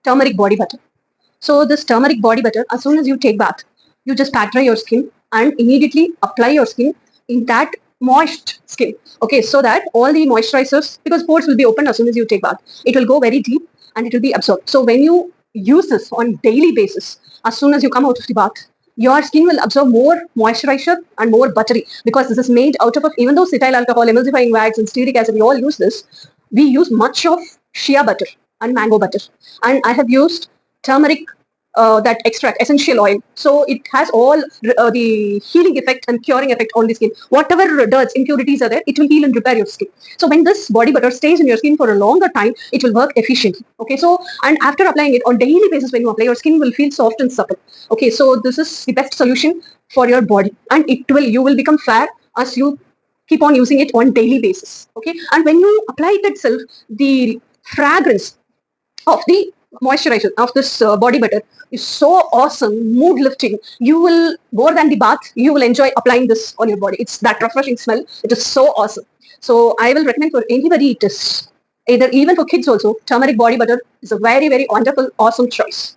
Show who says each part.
Speaker 1: turmeric body butter. So this turmeric body butter, as soon as you take bath, you just pat dry your skin and immediately apply your skin in that moist skin. Okay, so that all the moisturizers, because pores will be open as soon as you take bath, it will go very deep and it will be absorbed. So when you use this on daily basis, as soon as you come out of the bath, your skin will absorb more moisturizer and more buttery, because this is made out of, even though cetyl alcohol, emulsifying wax, and stearic acid, we all use this, we use much of shea butter and mango butter. And I have used turmeric, that extract, essential oil. So it has all the healing effect and curing effect on the skin. Whatever dirt, impurities are there, it will heal and repair your skin. So when this body butter stays in your skin for a longer time, it will work efficiently. Okay, so, and after applying it on daily basis, when you apply, your skin will feel soft and supple. Okay, so this is the best solution for your body, and you will become fair as you keep on using it on daily basis. Okay, and when you apply it itself, the fragrance of the moisturizer of this body butter is so awesome, mood lifting. You will, more than the bath, you will enjoy applying this on your body. It's that refreshing smell. It is so awesome. So I will recommend for anybody it is, either even for kids also, turmeric body butter is a very, very wonderful, awesome choice.